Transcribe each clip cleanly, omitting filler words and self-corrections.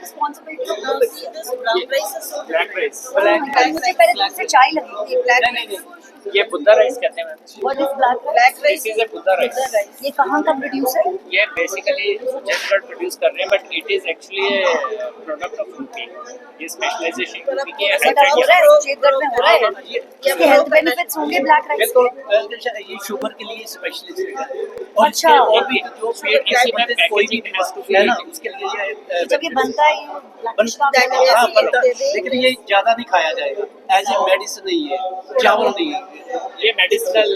responsibility of doing See, this brown rice is so black rice मुझे पहले तुमसे चाय लगी थी ब्लैक नहीं ये बुद्धा राइस कहते हैं ma'am what is black black this rice. Is a Buddha rice ये कहाँ का प्रोड्यूस है? ये बेसिकली छत्तीसगढ़ प्रोड्यूस कर रहे हैं but it is actually A product of UP ये स्पेशलाइजेशन यूपी की है ऐसा हो रहा है सुचेतगढ़ में हो रहा है इसके हेल्थ बेनिफिट्स होंगे ब्लैक राइस के? ये शुगर के लिए स्पेशलिस्ट है अच्छा। और भी जो पेट इसी में कोई भी पैकेजिंग हैज टू है बी ना उसके लिए ये जब ये बनता है ये ब्लैकिश का हाँ बनता लेकिन ये ज्यादा नहीं खाया जाएगा एज ए मेडिसिन नहीं है चावल नहीं है ये मेडिसिनल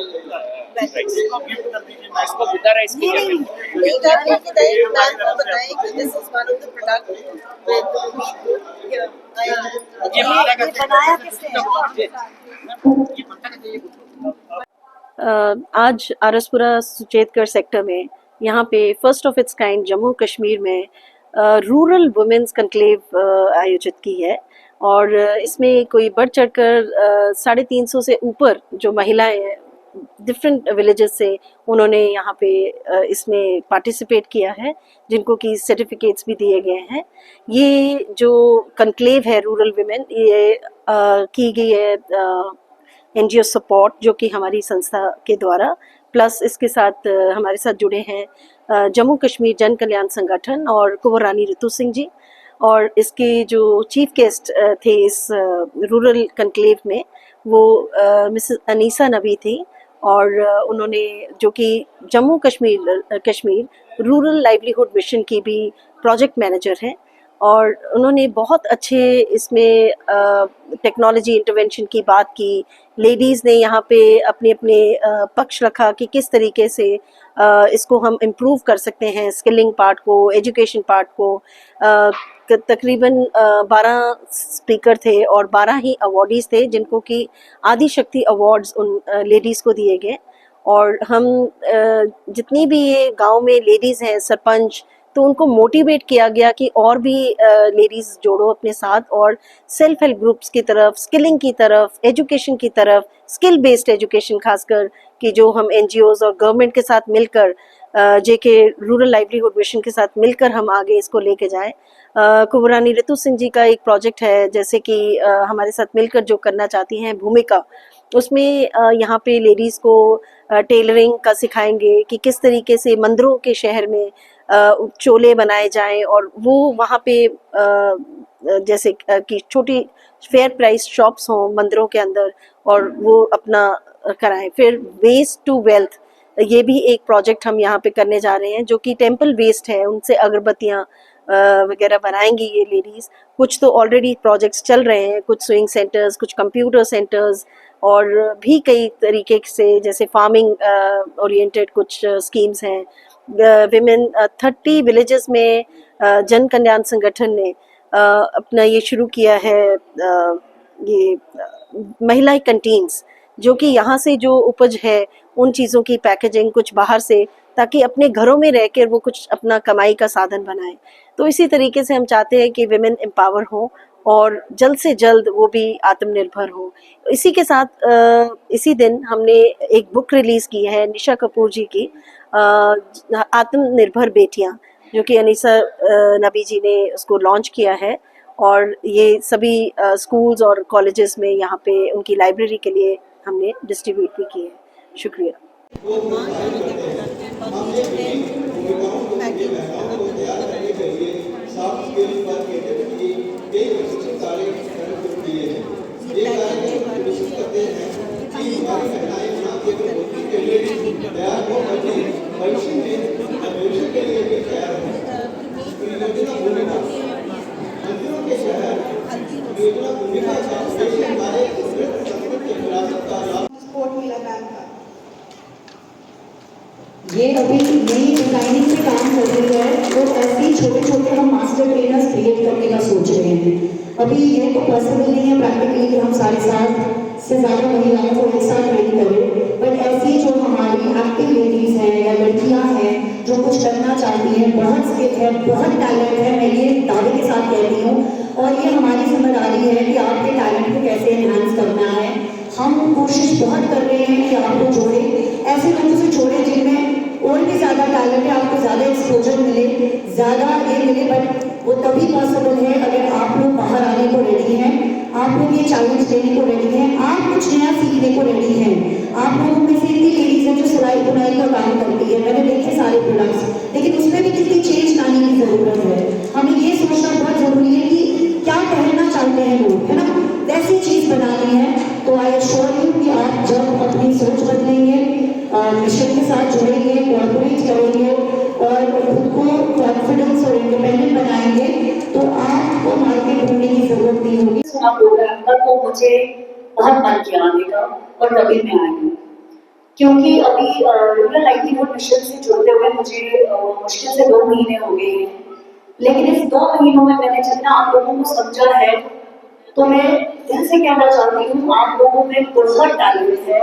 राइस इसको बुद्धा राइस की नहीं, नहीं जानने के लिए मैम को बताएं कि this is one of the product with ये ये बनाया किसने है? आज आरसपुरा सुचेतगढ़ सेक्टर में यहाँ पे first of its kind Jammu Kashmir में रूरल वुमेन्स कन्क्लेव आयोजित की है और इसमें कोई बढ़ चढ़कर 350 से ऊपर जो महिलाएं हैं डिफरेंट विलेजेस से उन्होंने यहाँ पे इसमें पार्टिसिपेट किया है जिनको कि सर्टिफिकेट्स भी दिए गए हैं। ये जो कन्क्लेव है रूरल वुमेन ये की गई है NGO सपोर्ट जो कि हमारी संस्था के द्वारा प्लस इसके साथ हमारे साथ जुड़े हैं जम्मू कश्मीर जन कल्याण संगठन और कुंवर रानी ऋतु सिंह जी और इसके जो चीफ गेस्ट थे इस रूरल कन्क्लेव में वो मिसेस अनीसा नबी थी और उन्होंने जो कि Jammu Kashmir rural livelihood mission की भी प्रोजेक्ट मैनेजर हैं और उन्होंने बहुत अच्छे इसमें टेक्नोलॉजी इंटरवेंशन की बात की। लेडीज़ ने यहाँ पे अपने अपने पक्ष रखा कि किस तरीके से इसको हम इम्प्रूव कर सकते हैं स्किलिंग पार्ट को एजुकेशन पार्ट को। तकरीबन 12 स्पीकर थे और 12 ही अवॉर्डीज़ थे जिनको कि आदि शक्ति अवार्ड्स उन लेडीज़ को दिए गए और हम जितनी भी ये गांव में लेडीज़ हैं सरपंच तो उनको मोटिवेट किया गया कि और भी लेडीज़ जोड़ो अपने साथ और सेल्फ हेल्प ग्रुप्स की तरफ स्किलिंग की तरफ एजुकेशन की तरफ स्किल बेस्ड एजुकेशन खासकर कि जो हम NGOs और गवर्नमेंट के साथ मिलकर JK रूरल लाइवलीहुड मिशन के साथ मिलकर हम आगे इसको लेके जाएं। कुंवर रानी ऋतु सिंह जी का एक प्रोजेक्ट है जैसे कि हमारे साथ मिलकर जो करना चाहती हैं भूमिका उसमें यहाँ पे लेडीज़ को टेलरिंग का सिखाएंगे कि किस तरीके से मंदिरों के शहर में चोले बनाए जाएं और वो वहाँ पे जैसे कि छोटी फेयर प्राइस शॉप्स हों मंदिरों के अंदर और वो अपना कराएं। फिर वेस्ट टू वेल्थ ये भी एक प्रोजेक्ट हम यहाँ पे करने जा रहे हैं जो कि टेम्पल वेस्ट है उनसे अगरबत्तियाँ वगैरह बनाएंगी ये लेडीज़। कुछ तो ऑलरेडी प्रोजेक्ट्स चल रहे हैं कुछ स्विंग सेंटर्स कुछ कंप्यूटर सेंटर्स और भी कई तरीके से जैसे फार्मिंग ओरिएंटेड कुछ स्कीम्स हैं। विमेन 30 विलेजेस में जन कल्याण संगठन ने अपना ये शुरू किया है ये महिला कैंटीन्स जो कि यहाँ से जो उपज है उन चीज़ों की पैकेजिंग कुछ बाहर से ताकि अपने घरों में रहकर वो कुछ अपना कमाई का साधन बनाएं। तो इसी तरीके से हम चाहते हैं कि विमेन एम्पावर हो और जल्द से जल्द वो भी आत्मनिर्भर हो। इसी के साथ इसी दिन हमने एक बुक रिलीज़ की है निशा कपूर जी की आत्मनिर्भर बेटियां जो कि अनीसा नबी जी ने उसको लॉन्च किया है और ये सभी स्कूल्स और कॉलेजेस में यहाँ पे उनकी लाइब्रेरी के लिए हमने डिस्ट्रीब्यूट भी किए हैं। शुक्रिया। ये अभी नई डिजाइनिंग पे काम कर रही है और ऐसे ही छोटे छोटे हम मास्टर ट्रेनर्स क्रिएट करने का सोच रहे हैं। अभी ये तो पॉसिबल नहीं है प्रैक्टिकली कि हम 7.5 से ज़्यादा महिलाओं को एक साथ ट्रेन करें, बट ऐसी जो हमारी एक्टिव लेडीज़ हैं या लड़कियां हैं जो कुछ करना चाहती हैं, बहुत स्किल है, बहुत टैलेंट है, मैं ये दावे के साथ कहती हूँ और ये हमारी जिम्मेदारी है कि आपके टैलेंट को कैसे एनहांस करना है। हम कोशिश बहुत कर रहे हैं कि आपको जोड़े ऐसे लोगों से जोड़े जिनमें और भी ज़्यादा टैलेंट है, आपको ज़्यादा एक्सपोजर मिले, ज़्यादा ये मिले, बट वो तभी पॉसिबल है अगर आप लोग बाहर आने को रेडी हैं, आप लोग ये चैलेंज लेने को रेडी हैं, आप कुछ नया सीखने को रेडी हैं। आप लोगों में से इतनी लेडीज हैं जो सिलाई बुनाई का काम करती है, मैंने देखे सारे प्रोडक्ट्स, लेकिन उसमें भी कितनी चेंज लाने की जरूरत है। हमें ये सोचना बहुत जरूरी है कि क्या पहनना चाहते हैं लोग, है ना, वैसी चीज बनानी है। तो आई एश्योर यू कि आप जब अपनी सोच बदलेंगे, मिशन के साथ जुड़ेंगे, कोऑपरेट करेंगे और खुद को कॉन्फिडेंस और इंडिपेंडेंट बनाएंगे, तो आपको मार्केट ढूंढने की जरूरत नहीं होगी। सुना प्रोग्राम का तो मुझे बहुत मन किया आने का और तभी मैं आई हूँ, क्योंकि अभी रूरल लाइवलीहुड मिशन से जुड़ते हुए मुझे मुश्किल से 2 महीने हो गए हैं, लेकिन इस 2 महीनों में मैंने जितना आप लोगों को समझा है, तो मैं दिल से कहना चाहती हूँ आप लोगों में बहुत टैलेंट है,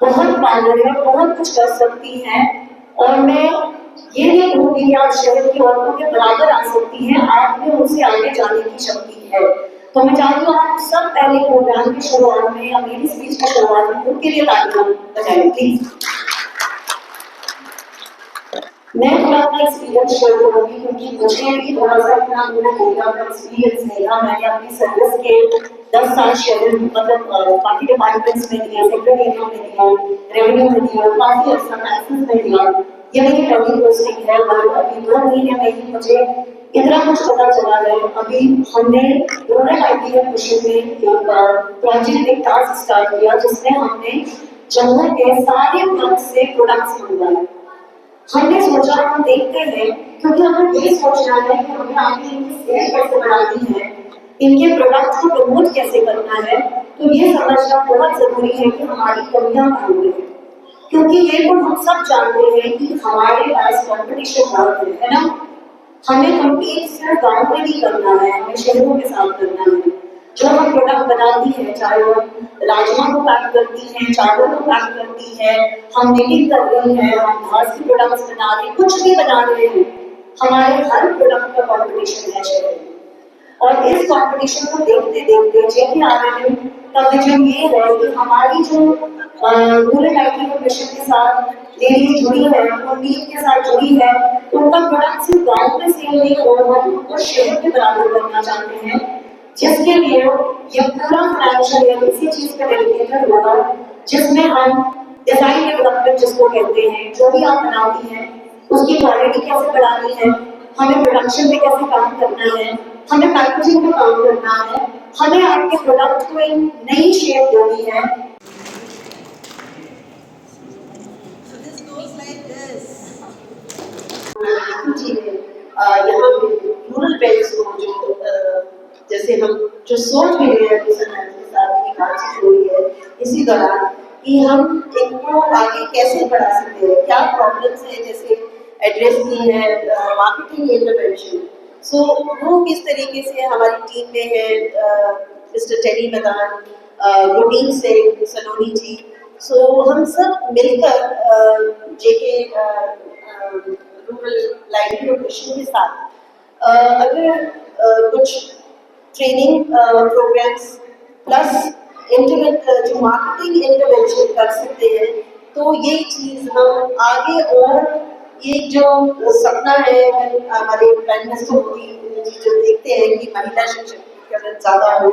बहुत पावर है, बहुत कुछ कर सकती हैं। और मैं ये नहीं कहूँगी कि आप शहर की औरतों के बराबर आ सकती हैं, आप में उनसे आगे जाने की शक्ति है। तो मैं चाहती हूँ आप सब पहले प्रोग्राम की शुरुआत में या मेरी स्पीच की शुरुआत में उनके लिए तालियां बजाएं प्लीज। मैं थोड़ा अपना एक्सपीरियंस शेयर करूंगी, क्योंकि मुझे भी थोड़ा सा अपना एक्सपीरियंस मिला। मैंने अपनी सर्विस के 10 साल शेयर मतलब काफी डिपार्टमेंट्स में दिया, सेक्रेटरी में दिया, रेवेन्यू में दिया, काफी अच्छा टैक्सेस में दिया। ये मेरी पहली पोस्टिंग है और अभी 2 महीने में ही मुझे इतना कुछ पता चला है। अभी हमने रूरल लाइवलीहुड मिशन में एक प्रोजेक्ट, एक टास्क स्टार्ट किया, जिसमें हमने जम्मू के सारे ब्लॉक से प्रोडक्ट्स मंगवाए। हमने सोचा हम देखते हैं, क्योंकि हमें ये सोचना है कि हमें आगे इनकी सेल कैसे बढ़ानी है, इनके प्रोडक्ट्स को प्रमोट कैसे करना है। तो ये समझना बहुत जरूरी है कि हमारी कमियां कहाँ हैं, क्योंकि ये तो हम सब जानते हैं कि हमारे पास कंपटीशन बहुत है ना। हमें कम्पीट सिर्फ गाँव में नहीं करना है, हमें शहरों के साथ करना है। जो हम प्रोडक्ट बनाती है, चाहे वो राजमा को पैक करती है, चावल को पैक करती है, हम निटिंग कर रही है, हम घास के प्रोडक्ट्स बना रहे हैं, कुछ भी बना रहे हैं, हमारे हर प्रोडक्ट का कॉम्पिटिशन है शहर में। और इस कंपटीशन को देखते देखते JKRLM का विजन ये है कि हमारी जो रूरल लाइवलीहुड मिशन के साथ लेडीज जुड़ी है, वो नीड के साथ जुड़ी है, उनका प्रोडक्ट सिर्फ गाँव में सेल नहीं हो रहा, उनको शहर के बराबर करना चाहते हैं, जिसके लिए ये पूरा फाइनेंशियल ईयर इसी चीज पे डेडिकेटेड होगा, जिसमें हम डिजाइन डेवलपमेंट जिसको कहते हैं, जो भी आप बनाती हैं उसकी क्वालिटी कैसे बढ़ानी है, हमें प्रोडक्शन में कैसे काम करना है, हमें पैकेजिंग में काम करना है, हमें आपके प्रोडक्ट को एक नई शेप देनी है। यहाँ रूरल बेल्ट को जो जैसे हम जो सोच भी रहे हैं के साथ बातचीत हो रही है इसी दौरान कि हम इनको आगे कैसे बढ़ा सकते हैं, क्या प्रॉब्लम्स है, जैसे एड्रेस की है मार्केटिंग इंटरवेंशन। सो वो किस तरीके से हमारी टीम में है, मिस्टर टेरी मैदान, गुडीन से सलोनी जी। सो हम सब मिलकर जेके रूरल लाइवलीहुड मिशन के साथ अगर कुछ ट्रेनिंग प्रोग्राम्स प्लस जो मार्केटिंग इंटरवेंशन कर सकते हैं, तो ये चीज हम आगे और ये जो सपना है हमारे प्राइम मिनिस्टर मोदी जी जो देखते हैं कि महिला सशक्तिकरण ज्यादा हो,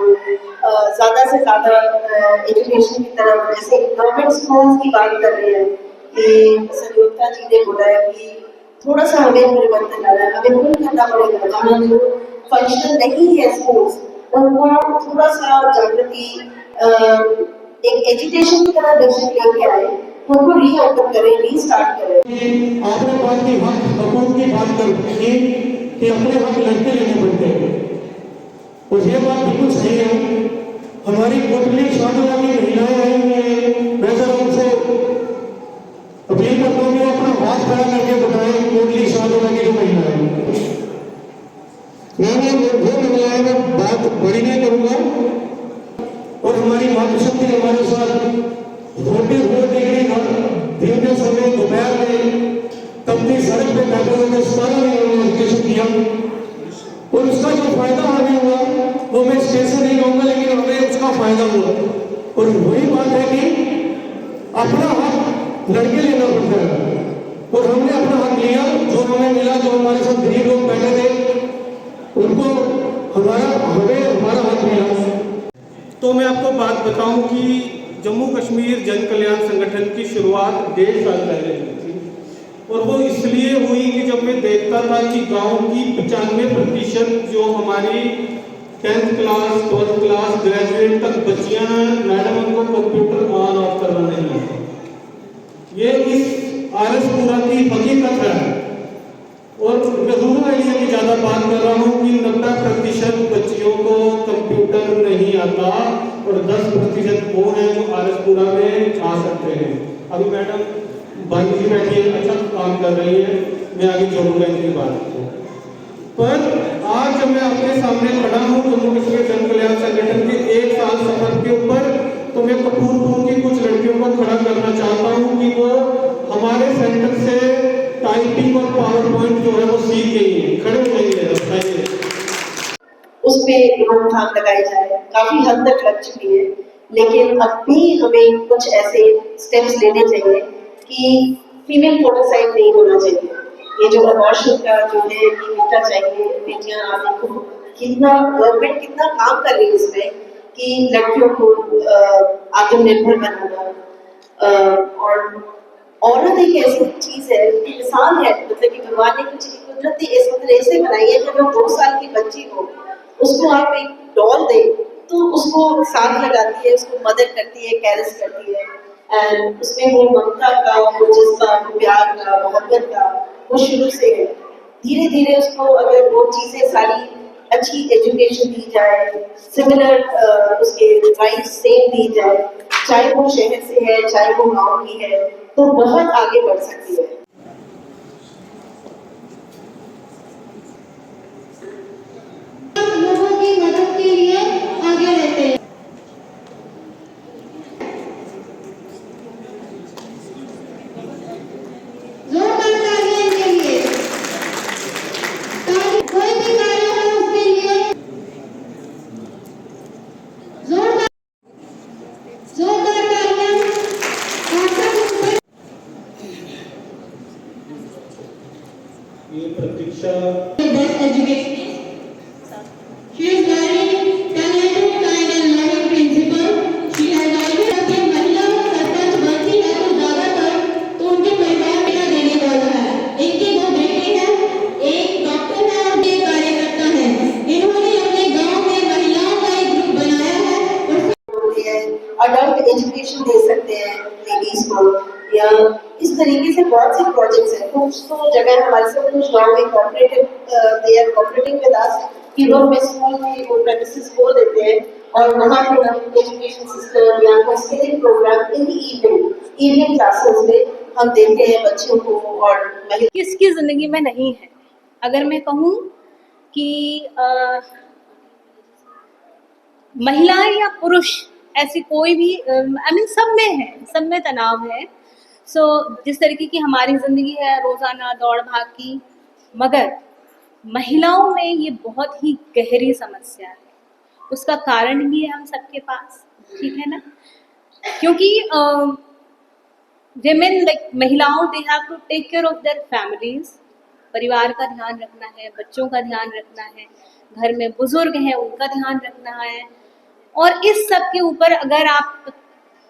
ज्यादा से ज्यादा एजुकेशन की तरफ, जैसे गवर्नमेंट स्कूल्स की बात कर रहे हैं कि संयुक्ता जी ने बोला है कि थोड़ा सा हमें परिवर्तन लाना है, हमें पुल करना पड़ेगा, जहाँ जो फंक्शनल नहीं है स्कूल्स उनको थोड़ा सा जागृति एक एजुकेशन की तरह दर्शक लेके आए, उनको रीओपन करें, रीस्टार्ट करें। आपने बात की हक हकूक की बात करेंगे कि अपने हक लड़के लेने पड़ते हैं, और ये बात बिल्कुल सही है। हमारी कोटली शादी वाली महिलाएं आई हैं, मैं जरा उनसे अपील करता हूँ कि अपना हाथ खड़ा करके बताएं कोटली शादी वाली जो महिलाएं। मैंने वो महिलाएं में बात बड़ी नहीं करूँगा, और हमारी मातृशक्ति हमारे साथ 44 डिग्री दिन के समय दोपहर में तपती सड़क पे बैठे हुए 17 ने एजुकेशन किया, और उसका जो फायदा हमें हुआ वो मैं स्टेज से नहीं कहूँगा, लेकिन हमें उसका फायदा हुआ। और वही बात है कि अपना हक लड़के लेना पड़ता है, और हमने अपना हक लिया, जो हमें मिला, जो हमारे साथ गरीब लोग बैठे थे हमारा हाथ मिला। तो मैं आपको बात बताऊं कि जम्मू कश्मीर जन कल्याण संगठन की शुरुआत 1.5 साल पहले हुई थी और वो इसलिए हुई कि जब मैं देखता था कि गांव की 95% जो हमारी 10th class 12th class graduate तक बच्चियां हैं, मैडम उनको कंप्यूटर ऑन ऑफ करना नहीं आता। ये इस आरएसपुरा की हकीकत है और मैं रूरल एरिया की ज़्यादा बात कर रहा हूँ कि 90% बच्चियों को कंप्यूटर नहीं आता और 10% वो हैं जो आरएसपुरा में आ सकते हैं। अभी मैडम भाई जी बैठी है, अच्छा काम कर रही है, मैं आगे जोड़ूंगा इनकी बात को। पर आज जब मैं अपने सामने खड़ा हूँ जम्मू कश्मीर जन कल्याण संगठन के 1 साल सफर के ऊपर, तो मैं कपूरपुर की कुछ लड़कियों को खड़ा करना चाहता हूँ कि वो हमारे सेंटर से टाइपिंग और पावर पॉइंट जो है वो सीख गई है। खड़े हो जाइए, बताइए। उस पे रोकथाम लगाई जाए, काफी हद तक लग चुकी है, लेकिन अब भी हमें कुछ ऐसे स्टेप्स लेने चाहिए कि फीमेल फोटोसाइड नहीं होना चाहिए। ये जो अबॉर्शन का जो है ये मिटना चाहिए। बेटियां आप देखो कितना गवर्नमेंट कितना काम कर रही है इसमें कि लड़कियों को आत्मनिर्भर बनाना। और औरत एक ऐसी चीज है कि मिसाल है, मतलब कि भगवान ने कुछ कुदरत इस तरह से बनाई है कि अगर 2 साल की बच्ची को उसको आप एक डॉल दे तो उसको साथ लगाती है, उसको मदद करती है, कैरेस करती है, एंड उसमें वो ममता का, वो जज्बा, वो प्यार का, मोहब्बत का वो शुरू से है। धीरे धीरे उसको अगर वो चीजें सारी अच्छी एजुकेशन दी जाए, सिमिलर उसके राइट्स सेम दी जाए, चाहे वो शहर से है चाहे वो गांव की है, तो बहुत आगे बढ़ सकती है। लोगों की मदद के लिए आगे रहते हैं। जोरदार तालियां इनके लिए। कोई भी कार्य हो उसके लिए जोरदार तालियां। ये Prateeksha best education. She is very talented, kind and loving principal. She has always been महिला सरपंच बनती है तो ज्यादातर तो उनके परिवार में देने वाला है। इनके 2 बेटे हैं, एक डॉक्टर है और एक कार्यकर्ता है। इन्होंने अपने गांव में महिलाओं का एक ग्रुप बनाया है और अडल्ट एजुकेशन दे सकते हैं लेडीज को, या इस तरीके से बहुत से प्रोजेक्ट्स हैं। कुछ तो जगह हमारे साथ कुछ गाँव में कोऑपरेटिंग विद अस कि वो हमें स्कूल में वो प्रेमिसेस खोल देते हैं और वहाँ पे हम एजुकेशन सिस्टम या कोई skilling programme in evening classes में हम देते हैं बच्चों को। और किसकी ज़िंदगी में नहीं है। अगर मैं कहूँ कि महिला या पुरुष ऐसी कोई भी सब में है, सब में तनाव है। जिस तरीके की हमारी ज़िंदगी है रोज़ाना दौड़ भाग की, मगर महिलाओं में ये बहुत ही गहरी समस्या है। उसका कारण भी है हम सबके पास, ठीक है ना, क्योंकि women महिलाओं they have to take care of their families. परिवार का ध्यान रखना है, बच्चों का ध्यान रखना है, घर में बुजुर्ग हैं उनका ध्यान रखना है। और इस सब के ऊपर अगर आप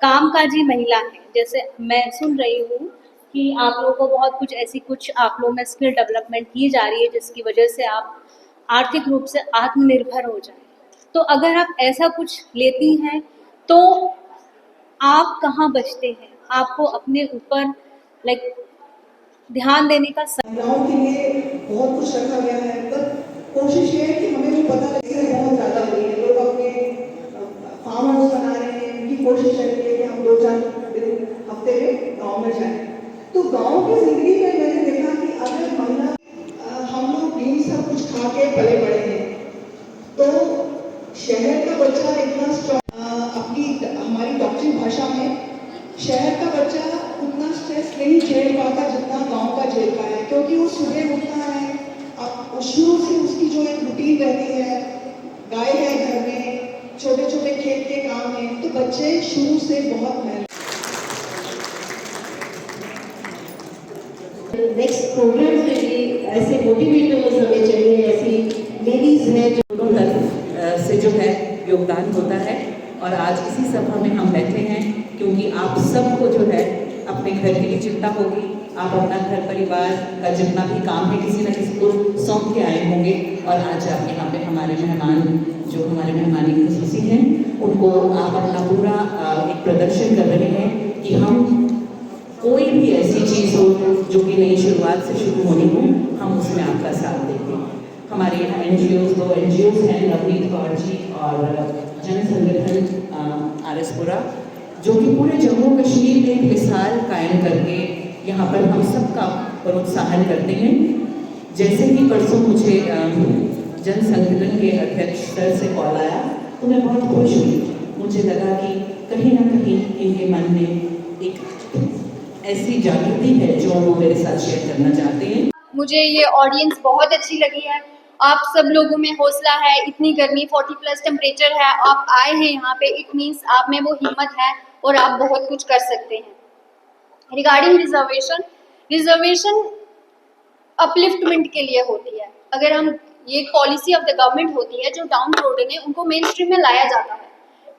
कामकाजी महिला हैं, जैसे मैं सुन रही हूँ कि आप लोगों को बहुत कुछ आप लोगों में स्किल डेवलपमेंट की जा रही है जिसकी वजह से आप आर्थिक रूप से आत्मनिर्भर हो जाएं। तो अगर आप ऐसा कुछ लेती हैं तो आप कहाँ बचते हैं? आपको अपने ऊपर ध्यान देने का महिलाओं के लिए बहुत कुछ रखा गया है, पर कोशिश ये है कि हमें भी पता लगे बहुत ज़्यादा हो रही है। लोग अपने फार्म हाउस बना रहे हैं, उनकी कोशिश है कि हम 2-4 दिन हफ्ते में गाँव में जाएं। तो गाँव की जिंदगी में मैंने देखा कि अगर महिला हम लोग भी सब कुछ खा के पले बड़े हैं, तो शहर का बच्चा इतना अपनी हमारी डॉक्टरी भाषा में शहर का बच्चा उतना स्ट्रेस नहीं झेल पाता जितना गांव का झेलता है, क्योंकि वो सुबह उठता है, अब शुरू से उसकी जो एक रूटीन रहती है, गाय है घर में, छोटे छोटे खेत के काम हैं, तो बच्चे शुरू से बहुत मेहनत। नेक्स्ट प्रोग्राम में भी ऐसे मोटिवेटर्स हमें चाहिए, ऐसी लेडीज हैं जो योगदान होता है। और आज इसी सभा में हम बैठे हैं क्योंकि आप सबको जो है अपने घर की भी चिंता होगी, आप अपना घर परिवार का जितना भी काम है किसी न किसी को सौंप के आए होंगे। और आज आप यहाँ पे हमारे मेहमान, जो हमारे मेहमानी खुसूसी हैं, उनको आप अपना पूरा एक प्रदर्शन कर रहे हैं कि हम कोई भी ऐसी चीज़ हो जो कि नई शुरुआत से शुरू होनी हो, हम उसमें आपका साथ देंगे। हमारे यहाँ NGOs, 2 NGOs हैं, नवनीत कौर जी और जन संगठन आरएसपुरा, जो कि पूरे जम्मू कश्मीर में एक मिसाल कायम करके यहाँ पर हम सबका प्रोत्साहन करते हैं। जैसे ही परसों मुझे जन संगठन के अध्यक्ष सर से कॉल आया तो मैं बहुत खुश हुई। मुझे लगा कि कहीं ना कहीं इनके मन में एक ऐसी जागृति है जो वो मेरे साथ शेयर करना चाहते हैं। मुझे ये ऑडियंस बहुत अच्छी लगी है। आप सब लोगों में हौसला है, इतनी गर्मी 40+ टेम्परेचर है, आप आए हैं यहाँ पे, इट मीन्स आप में वो हिम्मत है और आप बहुत कुछ कर सकते हैं। रिगार्डिंग रिजर्वेशन अपलिफ्टमेंट के लिए होती है। अगर हम ये पॉलिसी ऑफ द गवर्नमेंट होती है, जो डाउन रोडन है उनको मेन स्ट्रीम में लाया जाता है,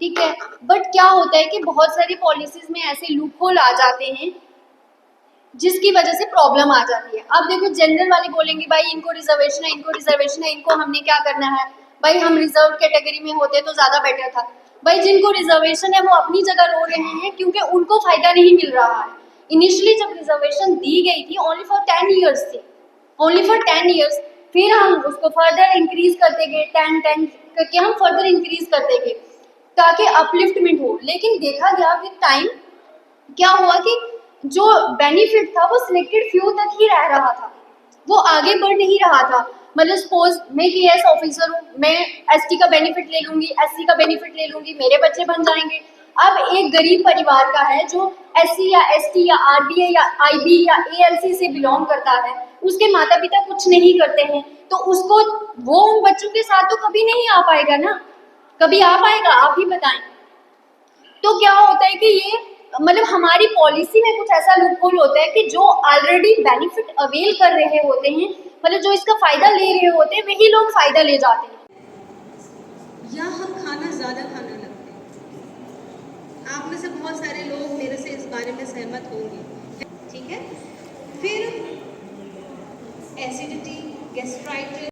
ठीक है। बट क्या होता है कि बहुत सारी पॉलिसीज में ऐसे लूप होल आ जाते हैं जिसकी वजह से प्रॉब्लम आ जाती है। अब देखो, जनरल वाले बोलेंगे भाई इनको रिजर्वेशन है, इनको रिजर्वेशन है, इनको हमने क्या करना है, भाई हम रिजर्व कैटेगरी में होते तो ज्यादा बेटर था। भाई जिनको रिजर्वेशन है वो अपनी जगह रो रहे हैं क्योंकि उनको फायदा नहीं मिल रहा है। इनिशियली जब रिजर्वेशन दी गई थी ओनली फॉर 10 ईयर्स थी, ओनली फॉर 10 ईयर्स, फिर हम उसको फर्दर इंक्रीज करते गए, 10 करके हम फर्दर इंक्रीज करते गए ताकि अपलिफ्टमेंट हो। लेकिन देखा गया विद टाइम क्या हुआ कि जो बेनिफिट था वो सिलेक्टेड फ्यू तक ही रह रहा था, वो आगे बढ़ नहीं रहा था। मतलब सपोज मैं KS ऑफिसर हूँ, मैं ST का बेनिफिट ले लूंगी, SC का बेनिफिट ले लूंगी, मेरे बच्चे बन जाएंगे। अब एक गरीब परिवार का है जो SC या ST या RDA या IB या ALC से बिलोंग करता है, उसके माता पिता कुछ नहीं करते हैं, तो उसको वो उन बच्चों के साथ तो कभी नहीं आ पाएगा ना, कभी आ पाएगा? आप ही बताएं। तो क्या होता है कि ये मतलब हमारी पॉलिसी में कुछ ऐसा लूपहोल होता है कि जो ऑलरेडी बेनिफिट अवेल कर रहे होते हैं, मतलब जो इसका फायदा ले रहे होते हैं, वही लोग फायदा ले जाते हैं। या हम खाना ज़्यादा खाने लगते हैं। आप में से बहुत सारे लोग मेरे से इस बारे में सहमत होंगे, ठीक है। फिर एसिडिटी, गैस्ट्राइटिस,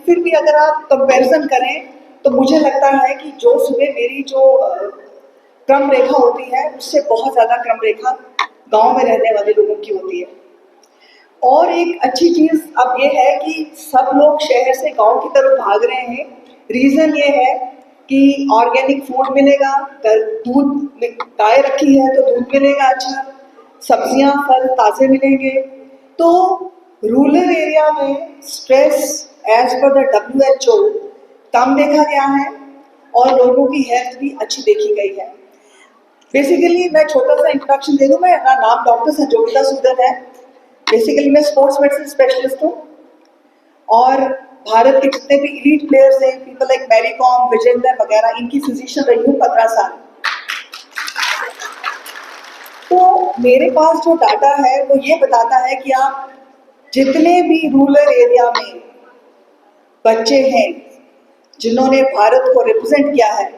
फिर भी अगर आप कंपैरिजन करें तो मुझे लगता है कि जो सुबह मेरी जो क्रम रेखा होती है उससे बहुत ज़्यादा क्रम रेखा गांव में रहने वाले लोगों की होती है। और एक अच्छी चीज़ अब ये है कि सब लोग शहर से गांव की तरफ भाग रहे हैं। रीज़न ये है कि ऑर्गेनिक फूड मिलेगा, दूध गाय रखी है तो दूध मिलेगा अच्छा, सब्जियां फल ताज़े मिलेंगे। तो रूरल एरिया में stress as per the WHO कम देखा गया है और लोगों की हेल्थ भी अच्छी देखी गई है। बेसिकली मैं छोटा सा इंट्रोडक्शन दे दूं, मेरा नाम डॉक्टर संजोगिता सूदन है। बेसिकली मैं स्पोर्ट्स मेडिसिन स्पेशलिस्ट हूँ और भारत के जितने भी एलीट प्लेयर्स हैं, पीपल लाइक मैरी कॉम, विजेंदर वगैरह, इनकी फिजिशियन रही हूँ 15 साल। तो मेरे पास जो डाटा है वो ये बताता है कि आप जितने भी रूरल एरिया में बच्चे हैं जिन्होंने भारत को रिप्रेजेंट किया है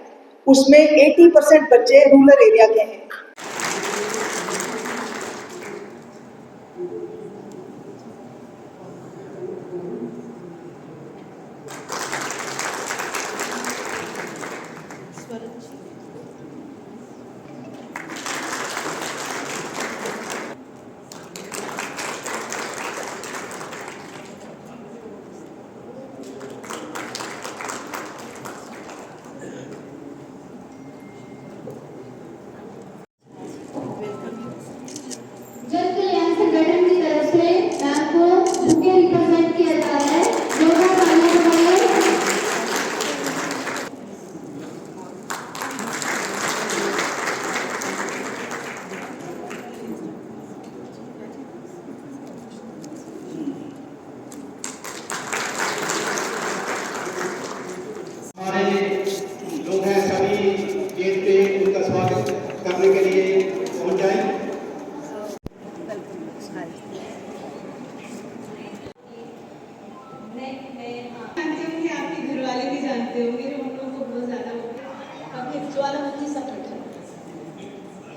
उसमें 80% बच्चे रूरल एरिया के हैं।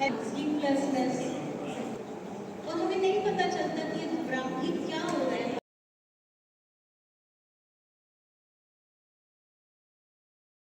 स्लीपलेसनेस, और हमें नहीं पता चलता कि ये घबराहट क्या